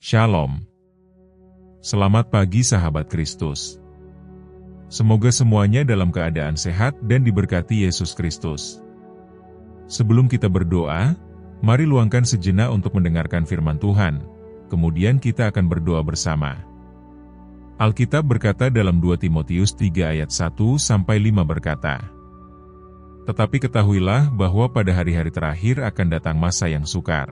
Shalom. Selamat pagi sahabat Kristus. Semoga semuanya dalam keadaan sehat dan diberkati Yesus Kristus. Sebelum kita berdoa, mari luangkan sejenak untuk mendengarkan firman Tuhan. Kemudian kita akan berdoa bersama. Alkitab berkata dalam 2 Timotius 3 ayat 1-5 berkata, "Tetapi ketahuilah bahwa pada hari-hari terakhir akan datang masa yang sukar.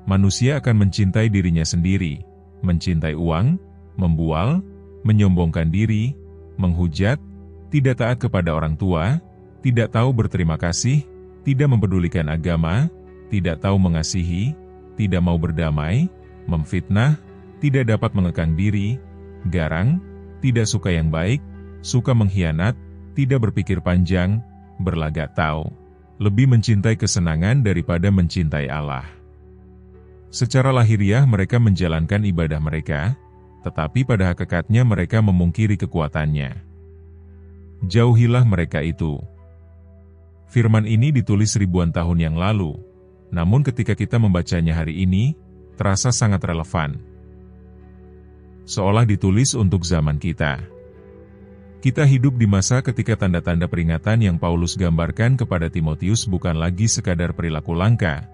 Manusia akan mencintai dirinya sendiri, mencintai uang, membual, menyombongkan diri, menghujat, tidak taat kepada orang tua, tidak tahu berterima kasih, tidak mempedulikan agama, tidak tahu mengasihi, tidak mau berdamai, memfitnah, tidak dapat mengekang diri, garang, tidak suka yang baik, suka mengkhianat, tidak berpikir panjang, berlagak tahu, lebih mencintai kesenangan daripada mencintai Allah." Secara lahiriah mereka menjalankan ibadah mereka, tetapi pada hakikatnya mereka memungkiri kekuatannya. Jauhilah mereka itu. Firman ini ditulis ribuan tahun yang lalu, namun ketika kita membacanya hari ini, terasa sangat relevan. Seolah ditulis untuk zaman kita. Kita hidup di masa ketika tanda-tanda peringatan yang Paulus gambarkan kepada Timotius bukan lagi sekadar perilaku langka,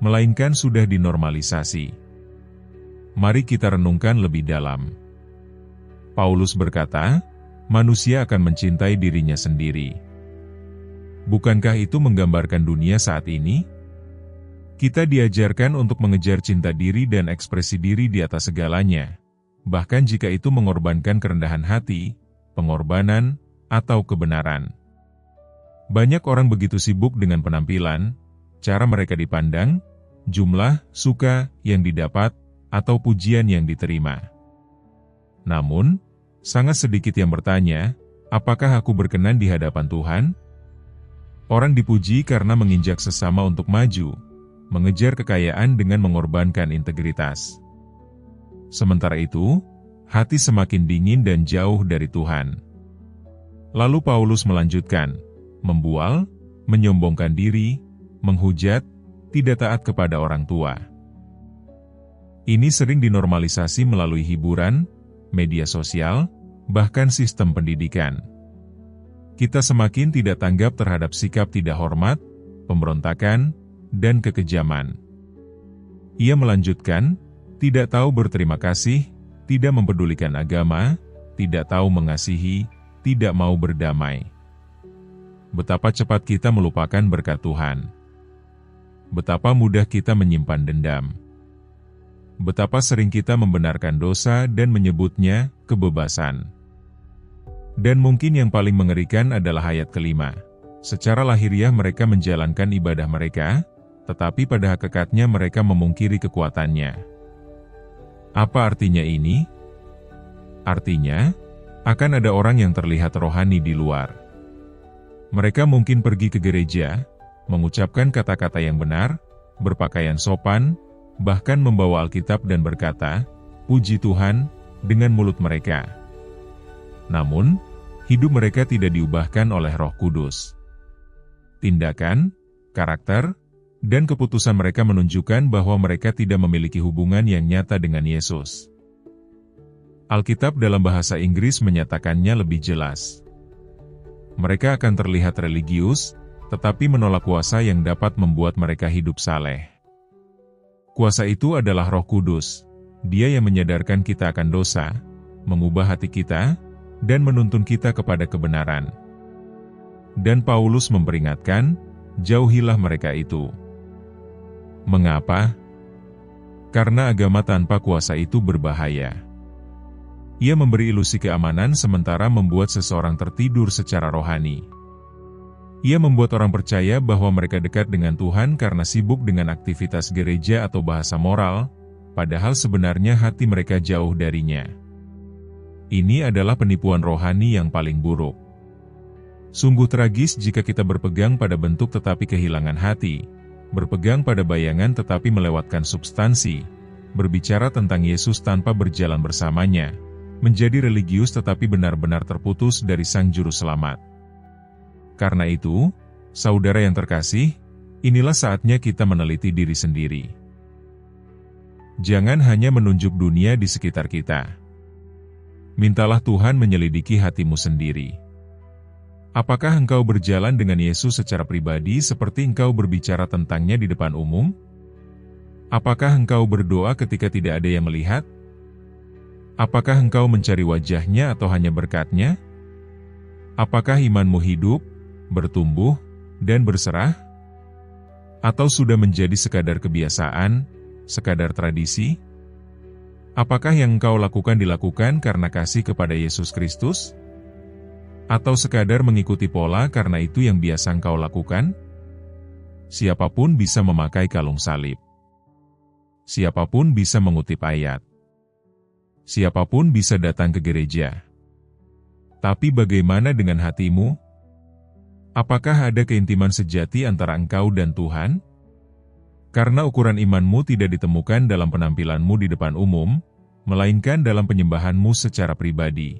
melainkan sudah dinormalisasi. Mari kita renungkan lebih dalam. Paulus berkata, manusia akan mencintai dirinya sendiri. Bukankah itu menggambarkan dunia saat ini? Kita diajarkan untuk mengejar cinta diri dan ekspresi diri di atas segalanya, bahkan jika itu mengorbankan kerendahan hati, pengorbanan, atau kebenaran. Banyak orang begitu sibuk dengan penampilan, cara mereka dipandang, jumlah suka yang didapat, atau pujian yang diterima. Namun, sangat sedikit yang bertanya, apakah aku berkenan di hadapan Tuhan? Orang dipuji karena menginjak sesama untuk maju, mengejar kekayaan dengan mengorbankan integritas. Sementara itu, hati semakin dingin dan jauh dari Tuhan. Lalu Paulus melanjutkan, membual, menyombongkan diri, menghujat, tidak taat kepada orang tua. Ini sering dinormalisasi melalui hiburan, media sosial, bahkan sistem pendidikan. Kita semakin tidak tanggap terhadap sikap tidak hormat, pemberontakan, dan kekejaman. Ia melanjutkan, tidak tahu berterima kasih, tidak mempedulikan agama, tidak tahu mengasihi, tidak mau berdamai. Betapa cepat kita melupakan berkat Tuhan. Betapa mudah kita menyimpan dendam. Betapa sering kita membenarkan dosa dan menyebutnya kebebasan. Dan mungkin yang paling mengerikan adalah ayat kelima. Secara lahiriah mereka menjalankan ibadah mereka, tetapi pada hakikatnya mereka memungkiri kekuatannya. Apa artinya ini? Artinya, akan ada orang yang terlihat rohani di luar. Mereka mungkin pergi ke gereja, mengucapkan kata-kata yang benar, berpakaian sopan, bahkan membawa Alkitab dan berkata, "Puji Tuhan," dengan mulut mereka. Namun, hidup mereka tidak diubahkan oleh Roh Kudus. Tindakan, karakter, dan keputusan mereka menunjukkan bahwa mereka tidak memiliki hubungan yang nyata dengan Yesus. Alkitab dalam bahasa Inggris menyatakannya lebih jelas. Mereka akan terlihat religius, tetapi menolak kuasa yang dapat membuat mereka hidup saleh. Kuasa itu adalah Roh Kudus. Dia yang menyadarkan kita akan dosa, mengubah hati kita, dan menuntun kita kepada kebenaran. Dan Paulus memperingatkan, jauhilah mereka itu. Mengapa? Karena agama tanpa kuasa itu berbahaya. Ia memberi ilusi keamanan sementara membuat seseorang tertidur secara rohani. Ia membuat orang percaya bahwa mereka dekat dengan Tuhan karena sibuk dengan aktivitas gereja atau bahasa moral, padahal sebenarnya hati mereka jauh darinya. Ini adalah penipuan rohani yang paling buruk. Sungguh tragis jika kita berpegang pada bentuk tetapi kehilangan hati, berpegang pada bayangan tetapi melewatkan substansi, berbicara tentang Yesus tanpa berjalan bersamanya, menjadi religius tetapi benar-benar terputus dari Sang Juru Selamat. Karena itu, saudara yang terkasih, inilah saatnya kita meneliti diri sendiri. Jangan hanya menunjuk dunia di sekitar kita. Mintalah Tuhan menyelidiki hatimu sendiri. Apakah engkau berjalan dengan Yesus secara pribadi seperti engkau berbicara tentangnya di depan umum? Apakah engkau berdoa ketika tidak ada yang melihat? Apakah engkau mencari wajahnya atau hanya berkat-Nya? Apakah imanmu hidup, bertumbuh, dan berserah? Atau sudah menjadi sekadar kebiasaan, sekadar tradisi? Apakah yang engkau lakukan dilakukan karena kasih kepada Yesus Kristus? Atau sekadar mengikuti pola karena itu yang biasa engkau lakukan? Siapapun bisa memakai kalung salib. Siapapun bisa mengutip ayat. Siapapun bisa datang ke gereja. Tapi bagaimana dengan hatimu? Apakah ada keintiman sejati antara engkau dan Tuhan? Karena ukuran imanmu tidak ditemukan dalam penampilanmu di depan umum, melainkan dalam penyembahanmu secara pribadi.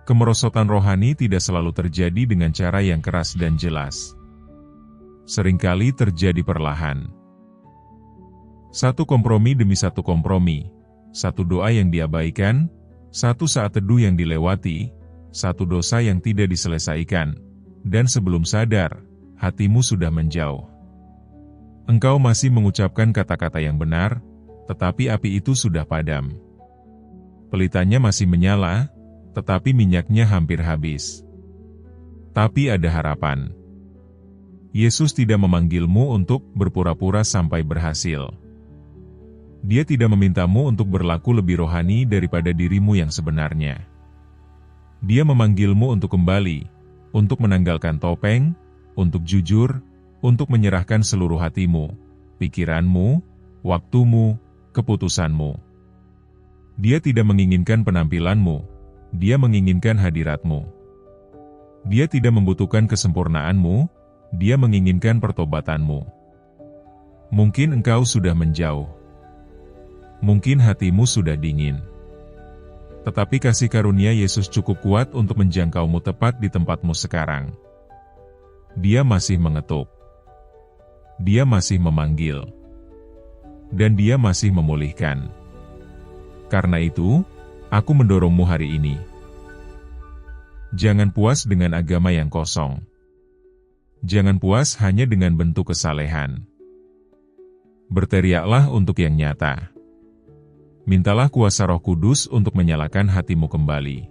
Kemerosotan rohani tidak selalu terjadi dengan cara yang keras dan jelas. Seringkali terjadi perlahan. Satu kompromi demi satu kompromi, satu doa yang diabaikan, satu saat teduh yang dilewati, satu dosa yang tidak diselesaikan, dan sebelum sadar, hatimu sudah menjauh. Engkau masih mengucapkan kata-kata yang benar, tetapi api itu sudah padam. Pelitanya masih menyala, tetapi minyaknya hampir habis. Tapi ada harapan. Yesus tidak memanggilmu untuk berpura-pura sampai berhasil. Dia tidak memintamu untuk berlaku lebih rohani daripada dirimu yang sebenarnya. Dia memanggilmu untuk kembali, untuk menanggalkan topeng, untuk jujur, untuk menyerahkan seluruh hatimu, pikiranmu, waktumu, keputusanmu. Dia tidak menginginkan penampilanmu, Dia menginginkan hadiratmu. Dia tidak membutuhkan kesempurnaanmu, Dia menginginkan pertobatanmu. Mungkin engkau sudah menjauh. Mungkin hatimu sudah dingin. Tetapi kasih karunia Yesus cukup kuat untuk menjangkaumu tepat di tempatmu sekarang. Dia masih mengetuk. Dia masih memanggil. Dan Dia masih memulihkan. Karena itu, aku mendorongmu hari ini. Jangan puas dengan agama yang kosong. Jangan puas hanya dengan bentuk kesalehan. Berteriaklah untuk yang nyata. Mintalah kuasa Roh Kudus untuk menyalakan hatimu kembali.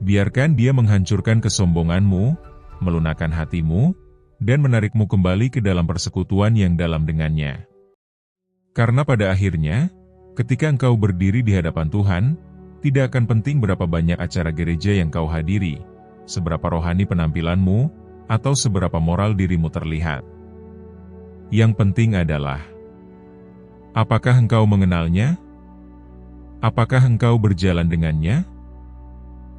Biarkan Dia menghancurkan kesombonganmu, melunakkan hatimu, dan menarikmu kembali ke dalam persekutuan yang dalam dengannya. Karena pada akhirnya, ketika engkau berdiri di hadapan Tuhan, tidak akan penting berapa banyak acara gereja yang kau hadiri, seberapa rohani penampilanmu, atau seberapa moral dirimu terlihat. Yang penting adalah, apakah engkau mengenalnya? Apakah engkau berjalan dengannya?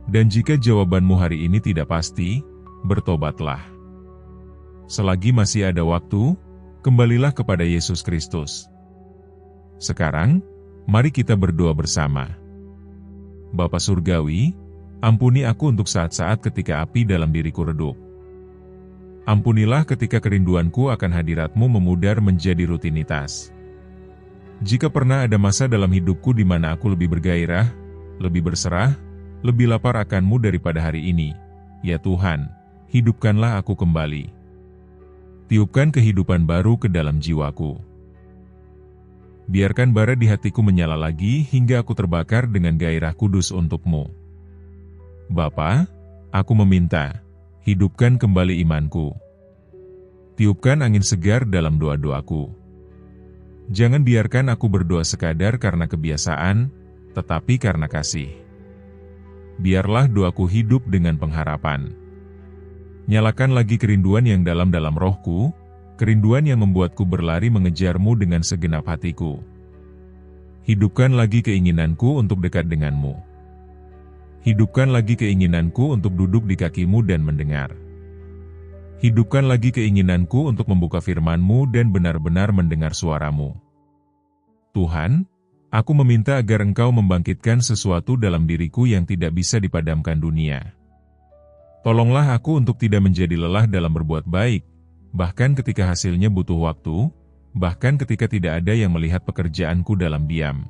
Dan jika jawabanmu hari ini tidak pasti, bertobatlah. Selagi masih ada waktu, kembalilah kepada Yesus Kristus. Sekarang, mari kita berdoa bersama. Bapa Surgawi, ampuni aku untuk saat-saat ketika api dalam diriku redup. Ampunilah ketika kerinduanku akan hadirat-Mu memudar menjadi rutinitas. Jika pernah ada masa dalam hidupku di mana aku lebih bergairah, lebih berserah, lebih lapar akan-Mu daripada hari ini, ya Tuhan, hidupkanlah aku kembali. Tiupkan kehidupan baru ke dalam jiwaku. Biarkan bara di hatiku menyala lagi hingga aku terbakar dengan gairah kudus untuk-Mu. Bapa, aku meminta, hidupkan kembali imanku. Tiupkan angin segar dalam doa-doaku. Jangan biarkan aku berdoa sekadar karena kebiasaan, tetapi karena kasih. Biarlah doaku hidup dengan pengharapan. Nyalakan lagi kerinduan yang dalam-dalam rohku, kerinduan yang membuatku berlari mengejar-Mu dengan segenap hatiku. Hidupkan lagi keinginanku untuk dekat dengan-Mu. Hidupkan lagi keinginanku untuk duduk di kaki-Mu dan mendengar. Hidupkan lagi keinginanku untuk membuka firman-Mu dan benar-benar mendengar suara-Mu. Tuhan, aku meminta agar Engkau membangkitkan sesuatu dalam diriku yang tidak bisa dipadamkan dunia. Tolonglah aku untuk tidak menjadi lelah dalam berbuat baik, bahkan ketika hasilnya butuh waktu, bahkan ketika tidak ada yang melihat pekerjaanku dalam diam.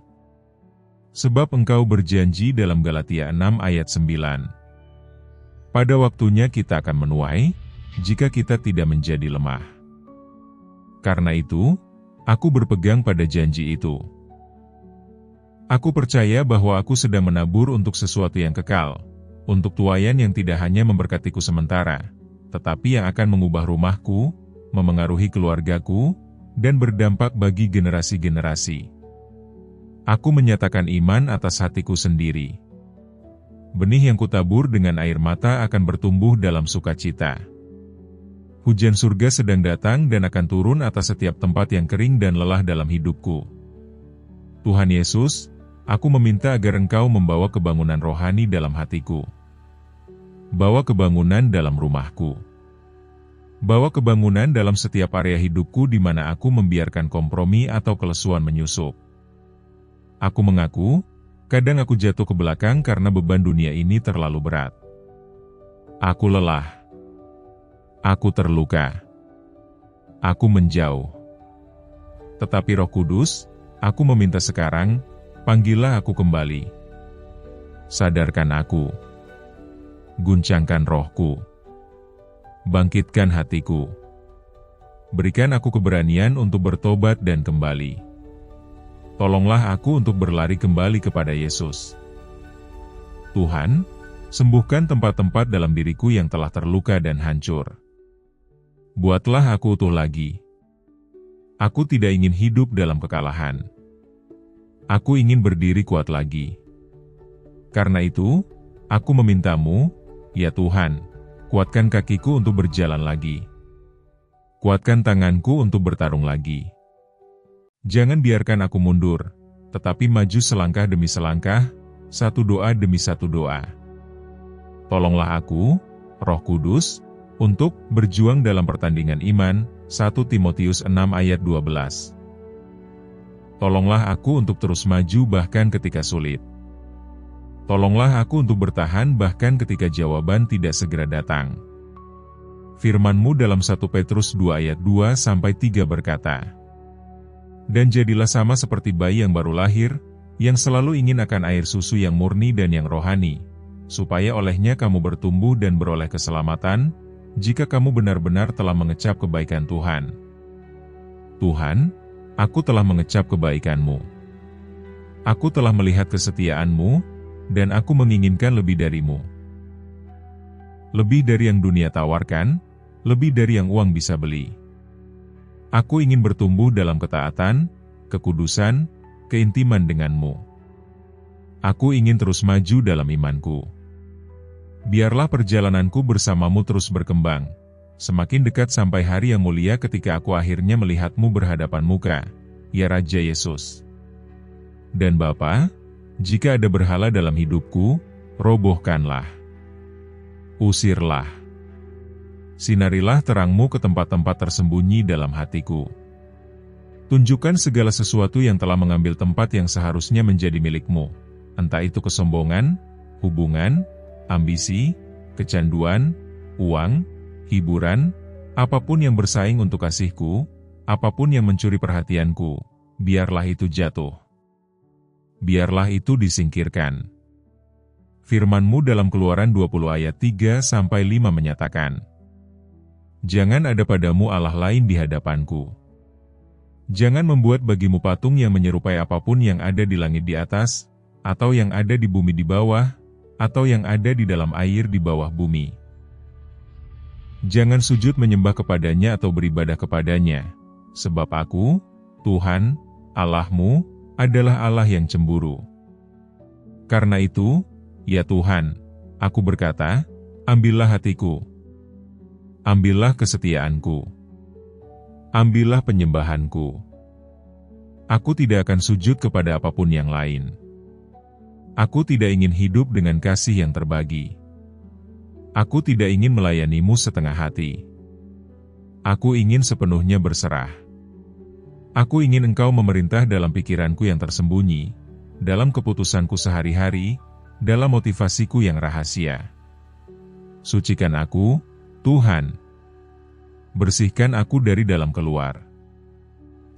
Sebab Engkau berjanji dalam Galatia 6 ayat 9. Pada waktunya kita akan menuai, jika kita tidak menjadi lemah. Karena itu, aku berpegang pada janji itu. Aku percaya bahwa aku sedang menabur untuk sesuatu yang kekal, untuk tuaian yang tidak hanya memberkatiku sementara, tetapi yang akan mengubah rumahku, memengaruhi keluargaku, dan berdampak bagi generasi-generasi. Aku menyatakan iman atas hatiku sendiri. Benih yang kutabur dengan air mata akan bertumbuh dalam sukacita. Hujan surga sedang datang dan akan turun atas setiap tempat yang kering dan lelah dalam hidupku. Tuhan Yesus, aku meminta agar Engkau membawa kebangunan rohani dalam hatiku. Bawa kebangunan dalam rumahku. Bawa kebangunan dalam setiap area hidupku di mana aku membiarkan kompromi atau kelesuan menyusup. Aku mengaku, kadang aku jatuh ke belakang karena beban dunia ini terlalu berat. Aku lelah. Aku terluka. Aku menjauh. Tetapi Roh Kudus, aku meminta sekarang, panggillah aku kembali. Sadarkan aku. Guncangkan rohku. Bangkitkan hatiku. Berikan aku keberanian untuk bertobat dan kembali. Tolonglah aku untuk berlari kembali kepada Yesus. Tuhan, sembuhkan tempat-tempat dalam diriku yang telah terluka dan hancur. Buatlah aku utuh lagi. Aku tidak ingin hidup dalam kekalahan. Aku ingin berdiri kuat lagi. Karena itu, aku meminta-Mu, ya Tuhan, kuatkan kakiku untuk berjalan lagi. Kuatkan tanganku untuk bertarung lagi. Jangan biarkan aku mundur, tetapi maju selangkah demi selangkah, satu doa demi satu doa. Tolonglah aku, Roh Kudus, untuk berjuang dalam pertandingan iman, 1 Timotius 6 ayat 12. Tolonglah aku untuk terus maju bahkan ketika sulit. Tolonglah aku untuk bertahan bahkan ketika jawaban tidak segera datang. Firman-Mu dalam 1 Petrus 2 ayat 2-3 berkata, "Dan jadilah sama seperti bayi yang baru lahir, yang selalu ingin akan air susu yang murni dan yang rohani, supaya olehnya kamu bertumbuh dan beroleh keselamatan, jika kamu benar-benar telah mengecap kebaikan Tuhan." Tuhan, aku telah mengecap kebaikan-Mu. Aku telah melihat kesetiaan-Mu, dan aku menginginkan lebih dari-Mu. Lebih dari yang dunia tawarkan, lebih dari yang uang bisa beli. Aku ingin bertumbuh dalam ketaatan, kekudusan, keintiman dengan-Mu. Aku ingin terus maju dalam imanku. Biarlah perjalananku bersama-Mu terus berkembang, semakin dekat sampai hari yang mulia ketika aku akhirnya melihat-Mu berhadapan muka, ya Raja Yesus. Dan Bapa, jika ada berhala dalam hidupku, robohkanlah. Usirlah. Sinarilah terang-Mu ke tempat-tempat tersembunyi dalam hatiku. Tunjukkan segala sesuatu yang telah mengambil tempat yang seharusnya menjadi milik-Mu, entah itu kesombongan, hubungan, ambisi, kecanduan, uang, hiburan, apapun yang bersaing untuk kasihku, apapun yang mencuri perhatianku, biarlah itu jatuh. Biarlah itu disingkirkan. Firman-Mu dalam Keluaran 20 ayat 3-5 menyatakan, "Jangan ada padamu Allah lain di hadapanku. Jangan membuat bagimu patung yang menyerupai apapun yang ada di langit di atas, atau yang ada di bumi di bawah, atau yang ada di dalam air di bawah bumi. Jangan sujud menyembah kepadanya atau beribadah kepadanya, sebab aku, Tuhan, Allahmu, adalah Allah yang cemburu. Karena itu, ya Tuhan, aku berkata, ambillah hatiku. Ambillah kesetiaanku. Ambillah penyembahanku. Aku tidak akan sujud kepada apapun yang lain. Aku tidak ingin hidup dengan kasih yang terbagi. Aku tidak ingin melayani-Mu setengah hati. Aku ingin sepenuhnya berserah. Aku ingin Engkau memerintah dalam pikiranku yang tersembunyi, dalam keputusanku sehari-hari, dalam motivasiku yang rahasia. Sucikan aku, Tuhan. Bersihkan aku dari dalam keluar.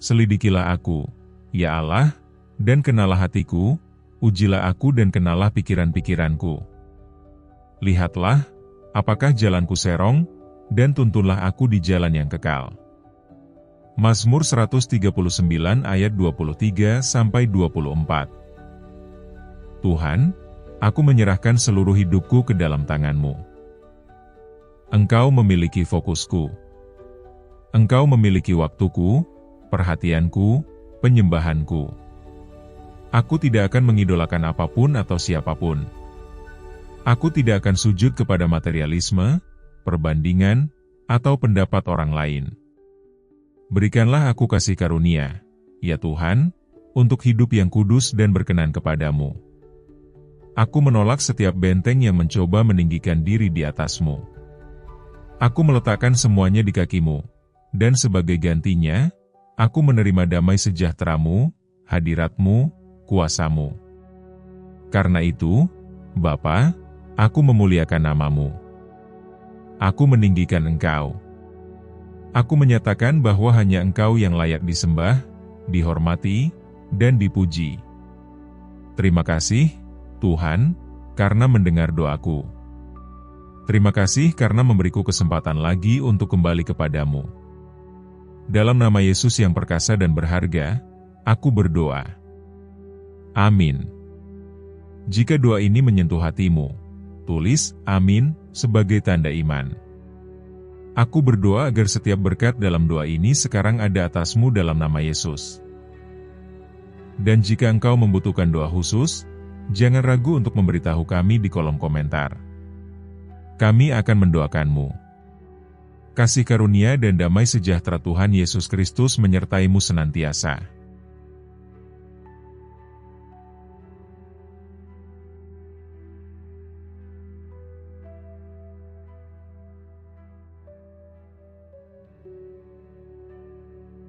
Selidikilah aku, ya Allah, dan kenalah hatiku, ujilah aku dan kenalah pikiran-pikiranku. Lihatlah, apakah jalanku serong, dan tuntunlah aku di jalan yang kekal. Mazmur 139 ayat 23-24. Tuhan, aku menyerahkan seluruh hidupku ke dalam tangan-Mu. Engkau memiliki fokusku. Engkau memiliki waktuku, perhatianku, penyembahanku. Aku tidak akan mengidolakan apapun atau siapapun. Aku tidak akan sujud kepada materialisme, perbandingan, atau pendapat orang lain. Berikanlah aku kasih karunia, ya Tuhan, untuk hidup yang kudus dan berkenan kepadamu. Aku menolak setiap benteng yang mencoba meninggikan diri di atas-Mu. Aku meletakkan semuanya di kaki-Mu, dan sebagai gantinya, aku menerima damai sejahtera-Mu, hadirat-Mu, kuasa-Mu. Karena itu, Bapa, aku memuliakan nama-Mu. Aku meninggikan Engkau. Aku menyatakan bahwa hanya Engkau yang layak disembah, dihormati, dan dipuji. Terima kasih, Tuhan, karena mendengar doaku. Terima kasih karena memberiku kesempatan lagi untuk kembali kepadamu. Dalam nama Yesus yang perkasa dan berharga, aku berdoa. Amin. Jika doa ini menyentuh hatimu, tulis "Amin" sebagai tanda iman. Aku berdoa agar setiap berkat dalam doa ini sekarang ada atasmu dalam nama Yesus. Dan jika engkau membutuhkan doa khusus, jangan ragu untuk memberitahu kami di kolom komentar. Kami akan mendoakanmu. Kasih karunia dan damai sejahtera Tuhan Yesus Kristus menyertaimu senantiasa.